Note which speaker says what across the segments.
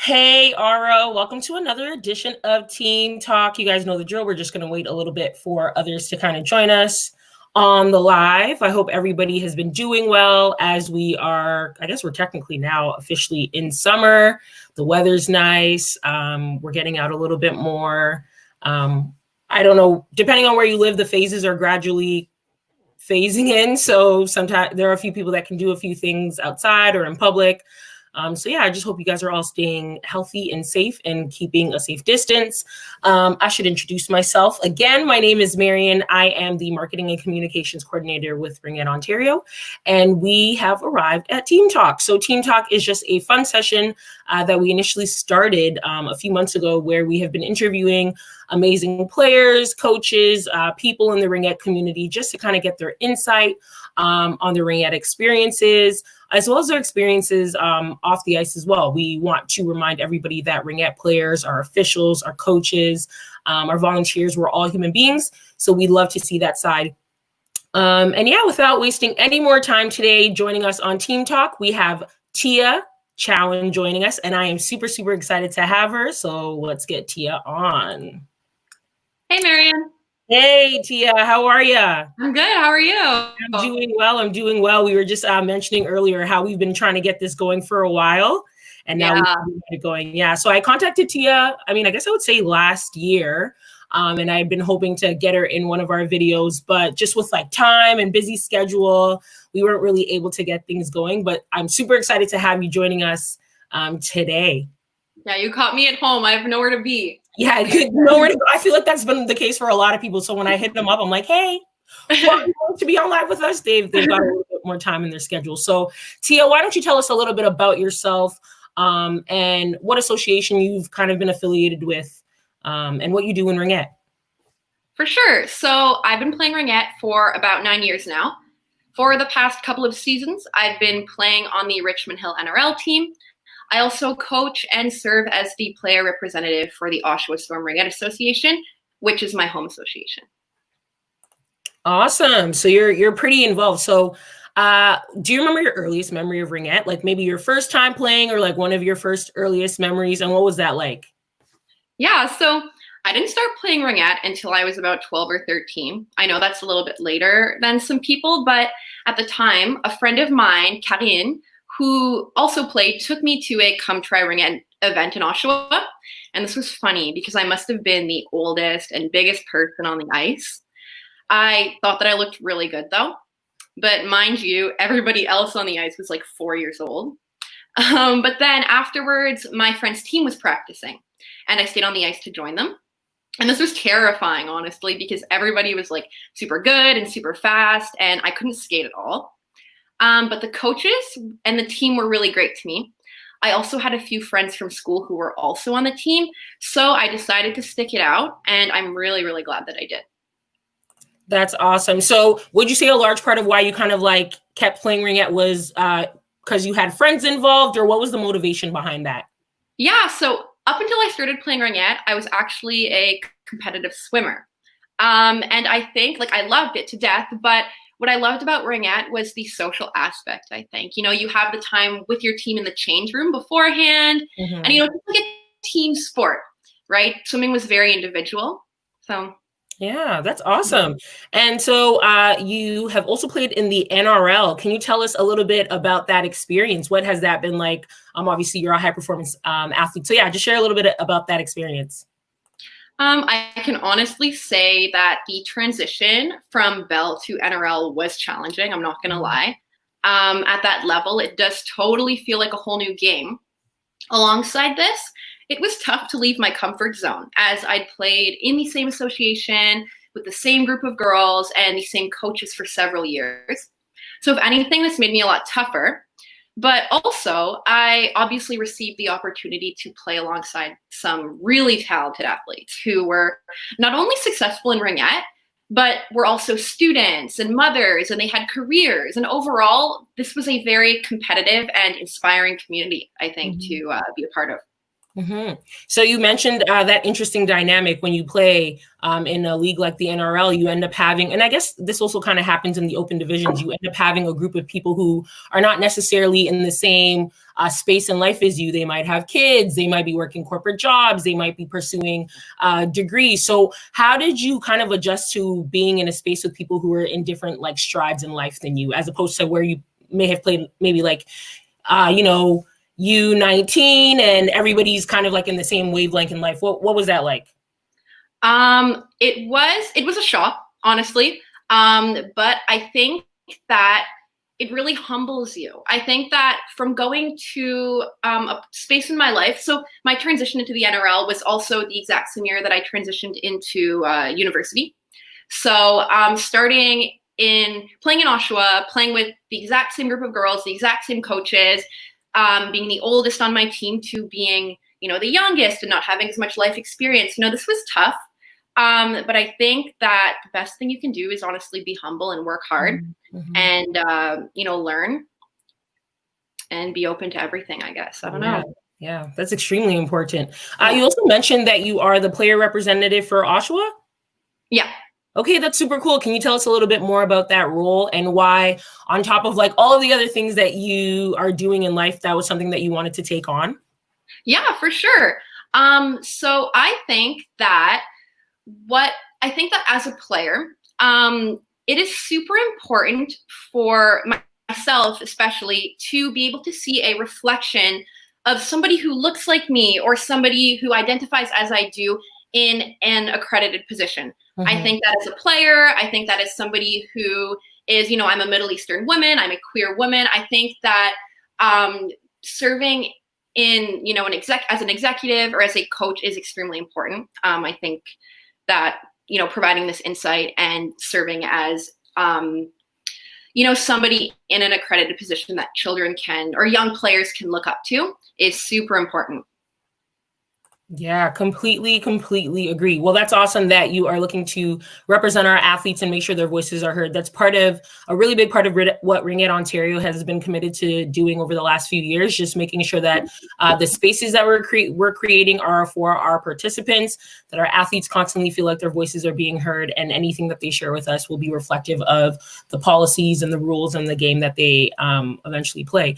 Speaker 1: Hey, Ara, welcome to another edition of Team Talk. You guys know the drill. We're just going to wait a little bit for others to kind of join us on the live. I hope everybody has been doing well as we are, I guess we're technically now officially in summer. The weather's nice. We're getting out a little bit more. I don't know, depending on where you live, the phases are gradually phasing in. So sometimes there are a few people that can do a few things outside or in public. So yeah, I just hope you guys are all staying healthy and safe and keeping a safe distance. I should introduce myself again. My name is Marian. I am the Marketing and Communications Coordinator with Ringette Ontario, and we have arrived at Team Talk. So Team Talk is just a fun session that we initially started a few months ago, where we have been interviewing amazing players, coaches, people in the Ringette community, just to kind of get their insight on the Ringette experiences, as well as their experiences off the ice as well. We want to remind everybody that Ringette players, our officials, our coaches, our volunteers, we're all human beings. So we love to see that side. And yeah, without wasting any more time today, joining us on Team Talk, we have Tia Chowen joining us, and I am super, super excited to have her. So let's get Tia on.
Speaker 2: Hey, Marian.
Speaker 1: Hey, Tia, how are you?
Speaker 2: I'm good. How are you?
Speaker 1: I'm doing well. We were just mentioning earlier how we've been trying to get this going for a while, and now we've been going. Yeah, so I contacted Tia, I guess I would say last year, and I'd been hoping to get her in one of our videos, but just with like time and busy schedule, we weren't really able to get things going. But I'm super excited to have you joining us today.
Speaker 2: Yeah, you caught me at home. I have nowhere to be.
Speaker 1: Yeah, nowhere to go. I feel like that's been the case for a lot of people. So when I hit them up, I'm like, hey, to be on live with us, they've got a little bit more time in their schedule. So Tia, why don't you tell us a little bit about yourself and what association you've kind of been affiliated with and what you do in Ringette?
Speaker 2: For sure. So I've been playing Ringette for about 9 years now. For the past couple of seasons, I've been playing on the Richmond Hill NRL team. I also coach and serve as the player representative for the Oshawa Storm Ringette Association, which is my home association.
Speaker 1: Awesome. So you're pretty involved. So do you remember your earliest memory of Ringette? Like maybe your first time playing, or like one of your first earliest memories, and what was that like?
Speaker 2: Yeah, so I didn't start playing Ringette until I was about 12 or 13. I know that's a little bit later than some people, but at the time, a friend of mine, Karine, who also played, took me to a Come Try Ringette event in Oshawa. And this was funny because I must have been the oldest and biggest person on the ice. I thought that I looked really good though. But mind you, everybody else on the ice was like 4 years old. But then afterwards, my friend's team was practicing and I stayed on the ice to join them. And this was terrifying, honestly, because everybody was like super good and super fast and I couldn't skate at all. But the coaches and the team were really great to me. I also had a few friends from school who were also on the team. So I decided to stick it out, and I'm really, really glad that I did.
Speaker 1: That's awesome. So would you say a large part of why you kind of like kept playing Ringette was because you had friends involved, or what was the motivation behind that?
Speaker 2: Yeah, so up until I started playing Ringette, I was actually a competitive swimmer. And I think like I loved it to death, but what I loved about Ringette was the social aspect, I think. You know, you have the time with your team in the change room beforehand. Mm-hmm. And, you know, it's like a team sport, right? Swimming was very individual. So,
Speaker 1: yeah, that's awesome. And so you have also played in the NRL. Can you tell us a little bit about that experience? What has that been like? Obviously, you're a high performance athlete. So, yeah, just share a little bit about that experience.
Speaker 2: I can honestly say that the transition from Bell to NRL was challenging. I'm not going to lie. At that level, it does totally feel like a whole new game. Alongside this, it was tough to leave my comfort zone as I'd played in the same association with the same group of girls and the same coaches for several years. So if anything, this made me a lot tougher. But also, I obviously received the opportunity to play alongside some really talented athletes who were not only successful in Ringette, but were also students and mothers, and they had careers. And overall, this was a very competitive and inspiring community, I think, to be a part of.
Speaker 1: So you mentioned that interesting dynamic when you play in a league like the NRL, you end up having, and I guess this also kind of happens in the open divisions, you end up having a group of people who are not necessarily in the same space in life as you. They might have kids, they might be working corporate jobs, they might be pursuing degrees. So how did you kind of adjust to being in a space with people who are in different like strides in life than you, as opposed to where you may have played maybe like, you know, U19 and everybody's kind of like in the same wavelength in life? What was that like?
Speaker 2: It was a shock, honestly. But I think that it really humbles you. I think that from going to a space in my life, so my transition into the NRL was also the exact same year that I transitioned into university. So starting in playing in Oshawa, playing with the exact same group of girls, the exact same coaches, being the oldest on my team to being, you know, the youngest and not having as much life experience. You know, this was tough. But I think that the best thing you can do is honestly be humble and work hard and, you know, learn and be open to everything, I guess. I don't know.
Speaker 1: Yeah, that's extremely important. You also mentioned that you are the player representative for Oshawa?
Speaker 2: Yeah.
Speaker 1: Okay, that's super cool. Can you tell us a little bit more about that role and why, on top of like all of the other things that you are doing in life, that was something that you wanted to take on?
Speaker 2: Yeah, for sure. So I think that as a player, it is super important for myself, especially, to be able to see a reflection of somebody who looks like me or somebody who identifies as I do in an accredited position. I think that as a player, I think that as somebody who is, you know, I'm a Middle Eastern woman, I'm a queer woman. I think that serving in, you know, as an executive or as a coach is extremely important. I think that, you know, providing this insight and serving as, you know, somebody in an accredited position that children can, or young players can look up to is super important.
Speaker 1: Yeah, completely agree. Well, that's awesome that you are looking to represent our athletes and make sure their voices are heard. That's part of a really big part of what Ringette Ontario has been committed to doing over the last few years, just making sure that the spaces that we're creating are for our participants, that our athletes constantly feel like their voices are being heard, and anything that they share with us will be reflective of the policies and the rules and the game that they eventually play.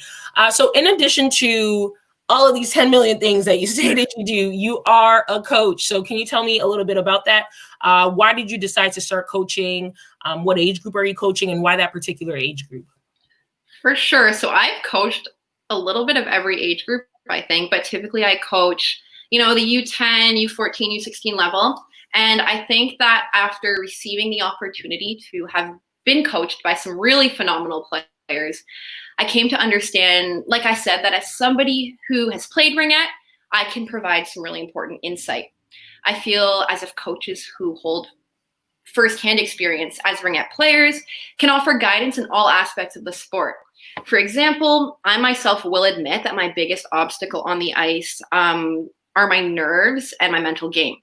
Speaker 1: So in addition to all of these 10 million things that you say that you do, you are a coach. So can you tell me a little bit about that? Why did you decide to start coaching? What age group are you coaching, and why that particular age group?
Speaker 2: For sure. So I've coached a little bit of every age group, I think, but typically I coach, you know, the U10, U14, U16 level. And I think that after receiving the opportunity to have been coached by some really phenomenal players, I came to understand, like I said, that as somebody who has played Ringette, I can provide some really important insight. I feel as if coaches who hold firsthand experience as Ringette players can offer guidance in all aspects of the sport. For example, I myself will admit that my biggest obstacle on the ice are my nerves and my mental game.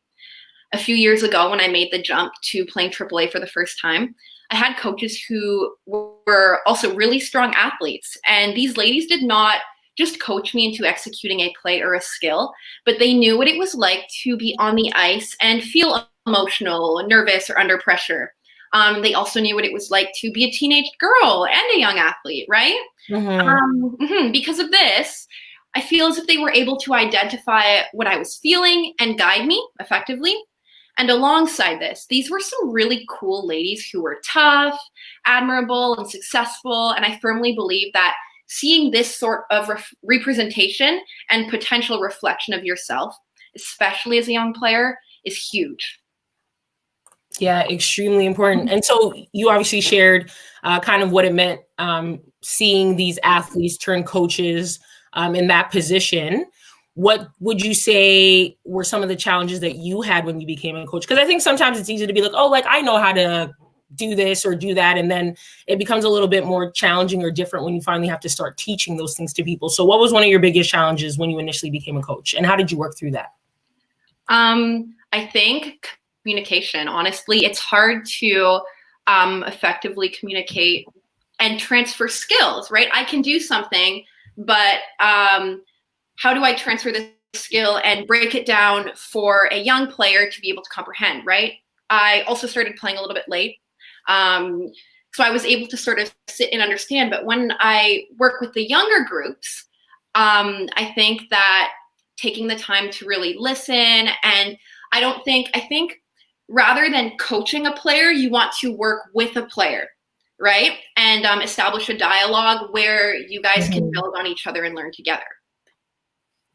Speaker 2: A few years ago, when I made the jump to playing AAA for the first time, I had coaches who were also really strong athletes. And these ladies did not just coach me into executing a play or a skill, but they knew what it was like to be on the ice and feel emotional, nervous, or under pressure. They also knew what it was like to be a teenage girl and a young athlete, right? Because of this, I feel as if they were able to identify what I was feeling and guide me effectively. And alongside this, these were some really cool ladies who were tough, admirable, and successful. And I firmly believe that seeing this sort of representation and potential reflection of yourself, especially as a young player, is huge.
Speaker 1: Yeah, extremely important. And so you obviously shared kind of what it meant seeing these athletes turn coaches in that position. What would you say were some of the challenges that you had when you became a coach? Because I think sometimes it's easy to be like, oh, like I know how to do this or do that. And then it becomes a little bit more challenging or different when you finally have to start teaching those things to people. So what was one of your biggest challenges when you initially became a coach, and how did you work through that?
Speaker 2: I think communication. Honestly, it's hard to effectively communicate and transfer skills, right? I can do something, but how do I transfer this skill and break it down for a young player to be able to comprehend, right? I also started playing a little bit late. So I was able to sort of sit and understand. But when I work with the younger groups, I think that taking the time to really listen, and I think rather than coaching a player, you want to work with a player, right? And establish a dialogue where you guys can build on each other and learn together.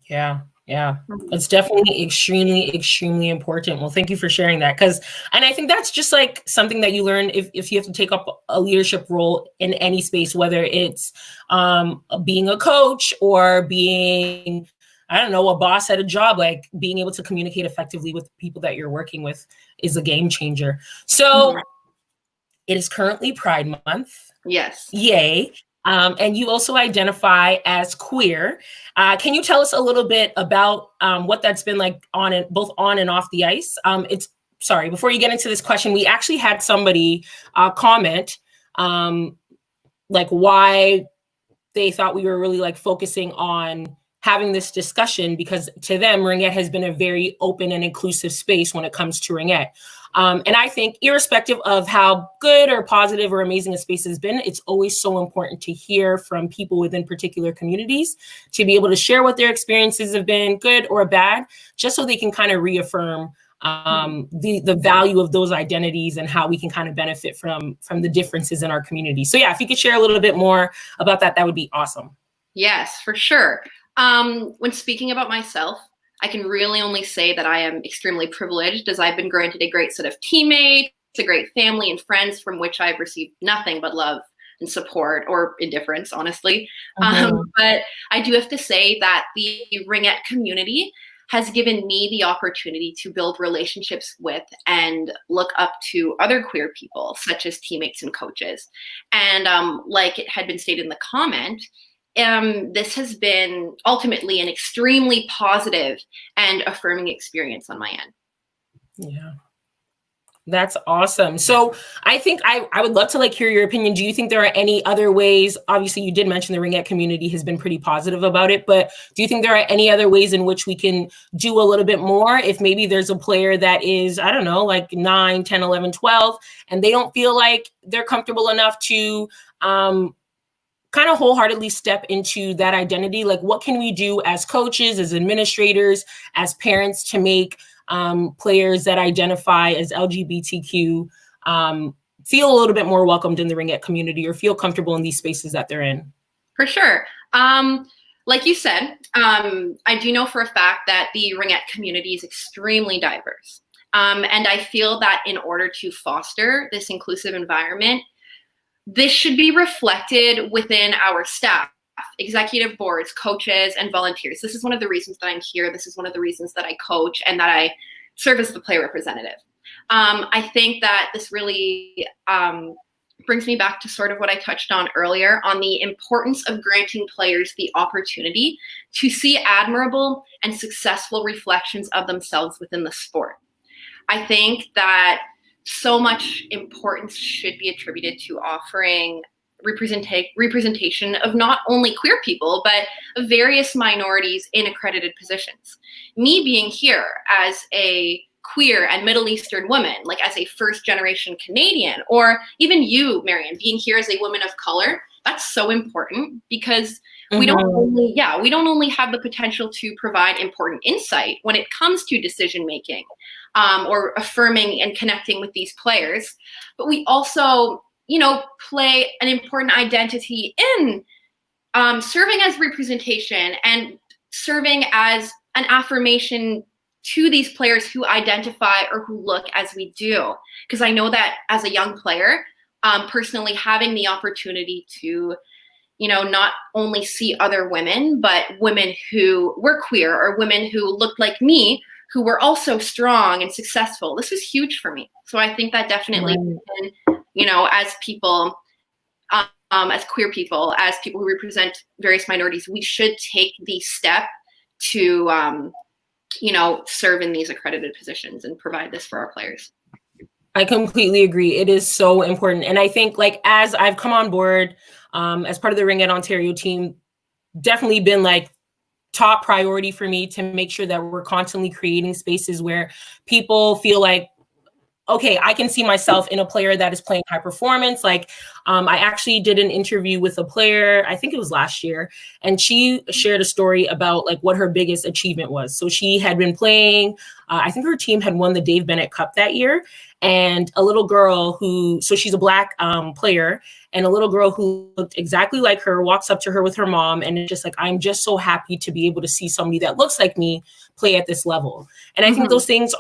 Speaker 1: Yeah. Yeah, it's definitely extremely, extremely important. Well, thank you for sharing that. And I think that's just like something that you learn if you have to take up a leadership role in any space, whether it's being a coach or being, I don't know, a boss at a job, like being able to communicate effectively with people that you're working with is a game changer. So it is currently Pride Month.
Speaker 2: Yes.
Speaker 1: Yay. And you also identify as queer. Can you tell us a little bit about what that's been like both on and off the ice? Sorry, before you get into this question, we actually had somebody comment like why they thought we were really like focusing on having this discussion, because to them, Ringette has been a very open and inclusive space when it comes to Ringette. And I think irrespective of how good or positive or amazing a space has been, it's always so important to hear from people within particular communities to be able to share what their experiences have been, good or bad, just so they can kind of reaffirm the value of those identities and how we can kind of benefit from the differences in our community. So yeah, if you could share a little bit more about that, that would be awesome.
Speaker 2: Yes, for sure. When speaking about myself, I can really only say that I am extremely privileged, as I've been granted a great set of teammates, a great family and friends from which I've received nothing but love and support, or indifference, honestly. But I do have to say that the Ringette community has given me the opportunity to build relationships with and look up to other queer people, such as teammates and coaches. And like it had been stated in the comment, this has been ultimately an extremely positive and affirming experience on my end.
Speaker 1: Yeah, that's awesome. So I think I would love to like hear your opinion. Do you think there are any other ways? Obviously, you did mention the Ringette community has been pretty positive about it, but do you think there are any other ways in which we can do a little bit more? If maybe there's a player that is, I don't know, like 9, 10, 11, 12, and they don't feel like they're comfortable enough to kind of wholeheartedly step into that identity, like what can we do as coaches, as administrators, as parents to make players that identify as LGBTQ feel a little bit more welcomed in the Ringette community or feel comfortable in these spaces that they're in?
Speaker 2: For sure. Like you said, I do know for a fact that the Ringette community is extremely diverse. And I feel that in order to foster this inclusive environment, this should be reflected within our staff, executive boards, coaches, and volunteers. This is one of the reasons that I'm here. This is one of the reasons that I coach and that I serve as the player representative. I think that this really brings me back to sort of what I touched on earlier on the importance of granting players the opportunity to see admirable and successful reflections of themselves within the sport. I think that so much importance should be attributed to offering representation of not only queer people, but of various minorities in accredited positions. Me being here as a queer and Middle Eastern woman, like as a first-generation Canadian, or even you, Marian, being here as a woman of color, that's so important because we don't only have the potential to provide important insight when it comes to decision making or affirming and connecting with these players, but we also, play an important identity in serving as representation and serving as an affirmation to these players who identify or who look as we do. Because I know that as a young player, personally having the opportunity to, not only see other women, but women who were queer or women who looked like me, who were also strong and successful. This was huge for me. So I think that definitely, as people, as queer people, as people who represent various minorities, we should take the step to, serve in these accredited positions and provide this for our players.
Speaker 1: I completely agree. It is so important. And I think as I've come on board as part of the Ringette Ontario team, definitely been top priority for me to make sure that we're constantly creating spaces where people feel like, okay, I can see myself in a player that is playing high performance. Like, I actually did an interview with a player, I think it was last year, and she shared a story about like what her biggest achievement was. So she had been playing, I think her team had won the Dave Bennett Cup that year. And a little girl so she's a Black player, and a little girl who looked exactly like her walks up to her with her mom, and it's just like, I'm just so happy to be able to see somebody that looks like me play at this level. And I think those things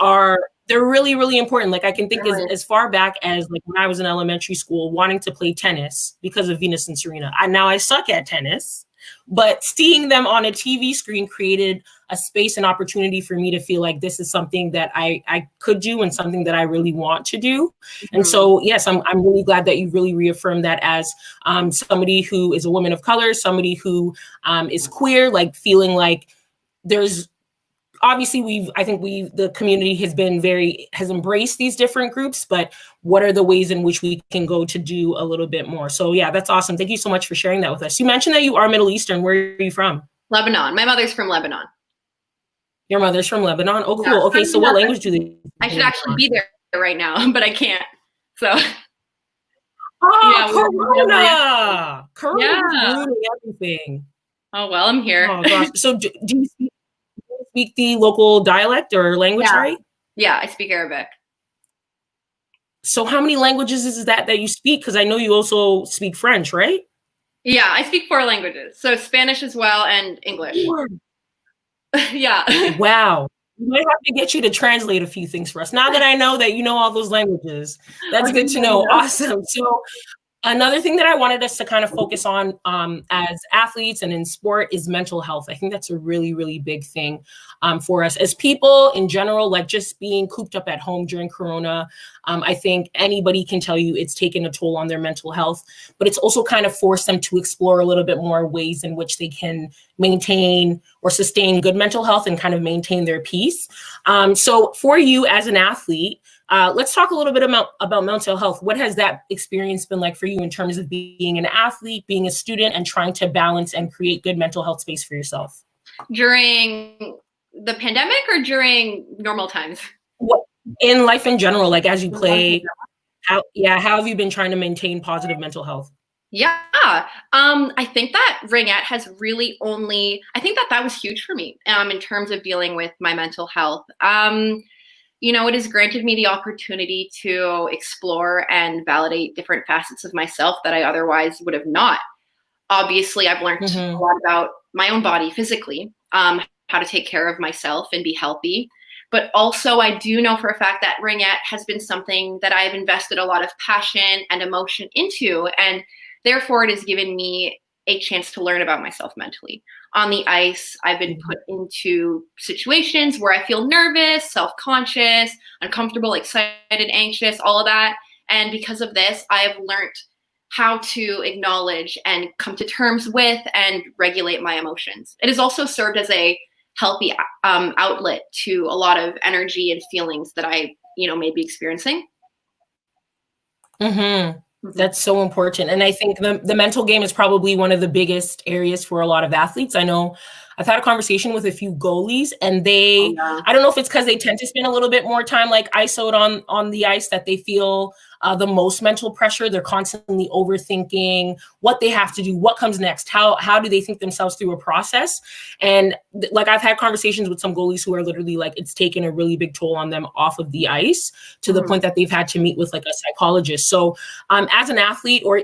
Speaker 1: they're really, really important. Like I can think as far back as like when I was in elementary school, wanting to play tennis because of Venus and Serena. Now I suck at tennis, but seeing them on a TV screen created a space and opportunity for me to feel like this is something that I could do and something that I really want to do. And so, yes, I'm really glad that you really reaffirmed that as somebody who is a woman of color, somebody who is queer, like feeling like there's, obviously the community has embraced these different groups, but what are the ways in which we can go to do a little bit more? So yeah, that's awesome. Thank you so much for sharing that with us. You mentioned that you are Middle Eastern. Where are you from?
Speaker 2: Lebanon. My mother's from Lebanon.
Speaker 1: Your mother's from Lebanon? Oh, cool. Yeah. Okay, so what language do they?
Speaker 2: I should actually be there right now, but I can't. So.
Speaker 1: Corona! Corona is ruining everything.
Speaker 2: Oh, well, I'm here.
Speaker 1: Oh, gosh. So do you speak the local dialect or language, right?
Speaker 2: Yeah, I speak Arabic.
Speaker 1: So how many languages is that you speak? Because I know you also speak French, right?
Speaker 2: Yeah, I speak 4 languages. So Spanish as well and English.
Speaker 1: 4.
Speaker 2: Yeah.
Speaker 1: Wow. We might have to get you to translate a few things for us. Now that I know that you know all those languages, that's good to know. Awesome. So another thing that I wanted us to kind of focus on as athletes and in sport is mental health. I think that's a really, really big thing for us as people in general, like just being cooped up at home during Corona. I think anybody can tell you it's taken a toll on their mental health, but it's also kind of forced them to explore a little bit more ways in which they can maintain or sustain good mental health and kind of maintain their peace. So for you as an athlete, let's talk a little bit about mental health. What has that experience been like for you in terms of being an athlete, being a student, and trying to balance and create good mental health space for yourself?
Speaker 2: During the pandemic or during normal times?
Speaker 1: In life in general, like as you play, how have you been trying to maintain positive mental health?
Speaker 2: Yeah, I think that Ringette has really I think that was huge for me in terms of dealing with my mental health. It has granted me the opportunity to explore and validate different facets of myself that I otherwise would have not. Obviously, I've learned a lot about my own body physically, how to take care of myself and be healthy. But also, I do know for a fact that Ringette has been something that I've invested a lot of passion and emotion into. And therefore, it has given me a chance to learn about myself mentally. On the ice, I've been put into situations where I feel nervous, self-conscious, uncomfortable, excited, anxious, all of that. And because of this, I have learned how to acknowledge and come to terms with and regulate my emotions. It has also served as a healthy outlet to a lot of energy and feelings that I, may be experiencing.
Speaker 1: That's so important. And I think the mental game is probably one of the biggest areas for a lot of athletes. I know I've had a conversation with a few goalies, and I don't know if it's because they tend to spend a little bit more time like isoed on the ice that they feel the most mental pressure. They're constantly overthinking what they have to do, what comes next, how do they think themselves through a process. And like I've had conversations with some goalies who are literally like, it's taken a really big toll on them off of the ice to the point that they've had to meet with like a psychologist. So as an athlete, or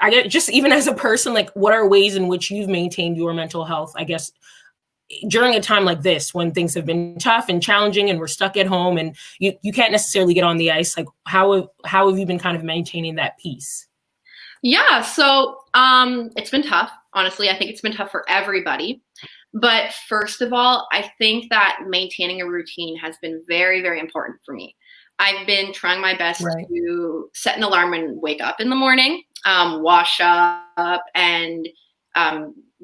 Speaker 1: I guess just even as a person, like what are ways in which you've maintained your mental health, I guess, during a time like this when things have been tough and challenging and we're stuck at home and you can't necessarily get on the ice? Like how have you been kind of maintaining that peace?
Speaker 2: Yeah, so it's been tough. Honestly, I think it's been tough for everybody. But first of all, I think that maintaining a routine has been very, very important for me. I've been trying my best to set an alarm and wake up in the morning, wash up, and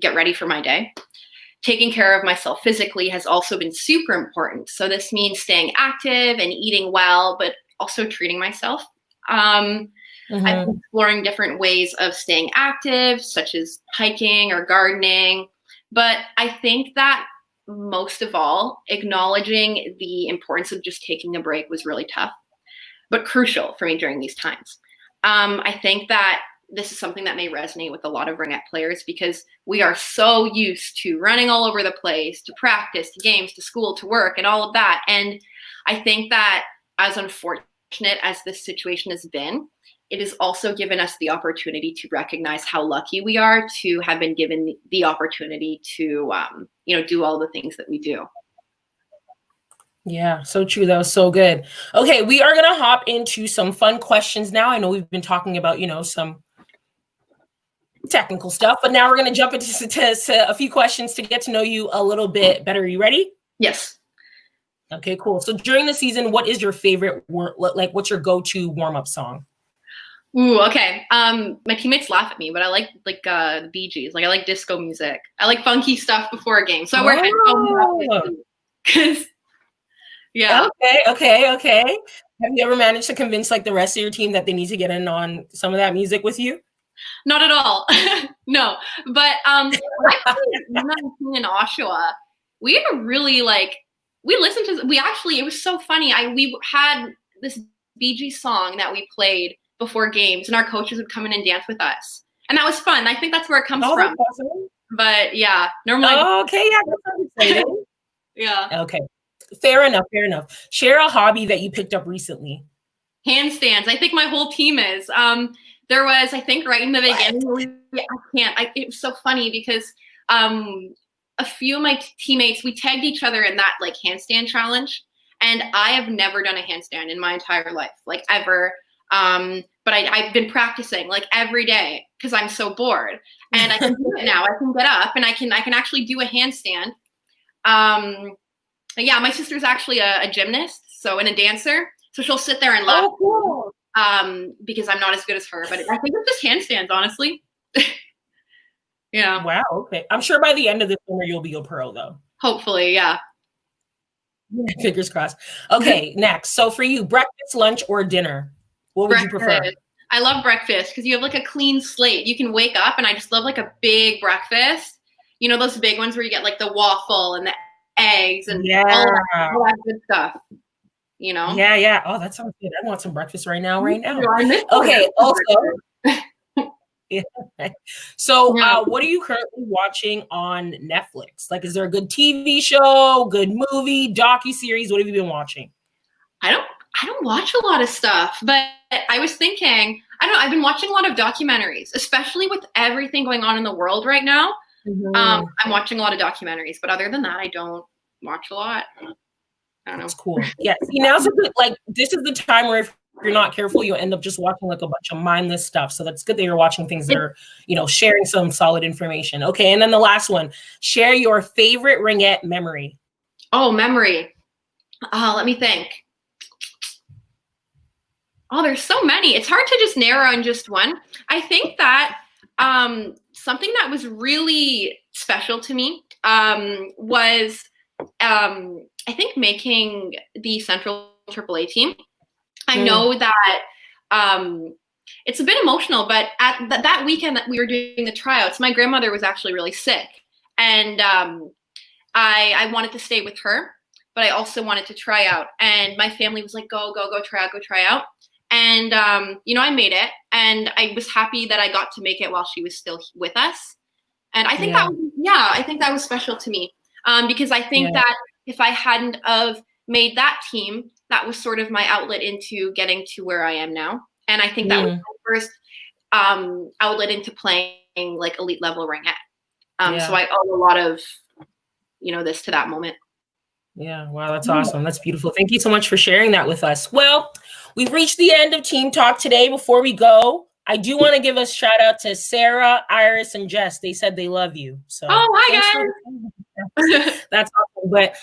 Speaker 2: get ready for my day. Taking care of myself physically has also been super important. So this means staying active and eating well, but also treating myself. I've been exploring different ways of staying active, such as hiking or gardening, But I think that most of all, acknowledging the importance of just taking a break was really tough, but crucial for me during these times. I think that this is something that may resonate with a lot of Ringette players because we are so used to running all over the place, to practice, to games, to school, to work, and all of that. And I think that as unfortunate as this situation has been, it has also given us the opportunity to recognize how lucky we are to have been given the opportunity to, do all the things that we do.
Speaker 1: Yeah, so true. That was so good. Okay, we are going to hop into some fun questions now. I know we've been talking about, some technical stuff, but now we're going to jump into a few questions to get to know you a little bit better. Are you ready?
Speaker 2: Yes.
Speaker 1: Okay, cool. So during the season, what is your favorite, what's your go-to warm-up song?
Speaker 2: Ooh, okay. My teammates laugh at me, but I like the Bee Gees. Like I like disco music. I like funky stuff before a game. So I wear headphones because yeah.
Speaker 1: Okay. Have you ever managed to convince like the rest of your team that they need to get in on some of that music with you?
Speaker 2: Not at all. No. But in Oshawa, we had a really it was so funny. We had this Bee Gees song that we played before games, and our coaches would come in and dance with us. And that was fun. I think that's where it comes from. Awesome. But yeah, normally.
Speaker 1: Okay, yeah, that's exciting.
Speaker 2: Yeah.
Speaker 1: Okay. Fair enough. Share a hobby that you picked up recently.
Speaker 2: Handstands. I think my whole team is. There was, I think, right in the beginning. It was so funny because a few of my teammates, we tagged each other in that like handstand challenge, and I have never done a handstand in my entire life, like ever. But I've been practicing like every day because I'm so bored, and I can do it now. I can get up and I can actually do a handstand. Yeah, my sister's actually a gymnast, and a dancer. So she'll sit there and laugh.
Speaker 1: Oh, cool.
Speaker 2: Because I'm not as good as her, but I think it's just handstands, honestly. Yeah.
Speaker 1: Wow. Okay. I'm sure by the end of this summer you'll be a pro, though.
Speaker 2: Hopefully, yeah.
Speaker 1: Fingers crossed. Okay, next. So for you, breakfast, lunch, or dinner? What would you prefer?
Speaker 2: I love breakfast because you have like a clean slate. You can wake up, and I just love like a big breakfast. You know, those big ones where you get like the waffle and the eggs and all that good stuff. You know?
Speaker 1: Yeah. Oh, that sounds good. I want some breakfast right now. Okay. Also, yeah. So, what are you currently watching on Netflix? Like, is there a good TV show, good movie, docuseries? What have you been watching?
Speaker 2: I don't watch a lot of stuff, but I was thinking, I've been watching a lot of documentaries, especially with everything going on in the world right now. Mm-hmm. I'm watching a lot of documentaries, but other than that, I don't watch a lot. I don't know.
Speaker 1: That's cool. Yeah. See, now's this is the time where if you're not careful, you'll end up just watching like a bunch of mindless stuff. So that's good that you're watching things that are, sharing some solid information. Okay. And then the last one, share your favorite Ringette memory.
Speaker 2: Oh, memory. Let me think. Oh, there's so many. It's hard to just narrow in just one. I think that something that was really special to me was I think making the Central AAA team. I know that it's a bit emotional, but at that weekend that we were doing the tryouts, my grandmother was actually really sick, and I wanted to stay with her, but I also wanted to try out, and my family was like, go try out. And, I made it, and I was happy that I got to make it while she was still with us. And I think I think that was special to me, because I think that if I hadn't of made that team, that was sort of my outlet into getting to where I am now. And I think that was my first outlet into playing like elite level Ringette. So I owe a lot of, this to that moment.
Speaker 1: Yeah. Wow. That's awesome. That's beautiful. Thank you so much for sharing that with us. Well, we've reached the end of Team Talk today. Before we go, I do want to give a shout out to Sarah, Iris, and Jess. They said they love you. So
Speaker 2: hi guys.
Speaker 1: That's awesome. But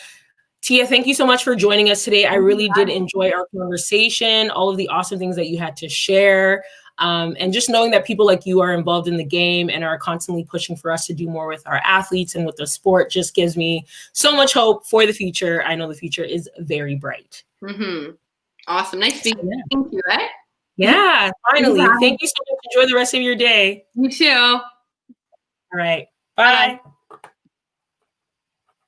Speaker 1: Tia, thank you so much for joining us today. I really did enjoy our conversation, all of the awesome things that you had to share. And just knowing that people like you are involved in the game and are constantly pushing for us to do more with our athletes and with the sport just gives me so much hope for the future. I know the future is very bright.
Speaker 2: Mm-hmm. Awesome. Nice speaking to you, right?
Speaker 1: Yeah, finally. Thank you so much. Enjoy the rest of your day.
Speaker 2: You too.
Speaker 1: All right. Bye.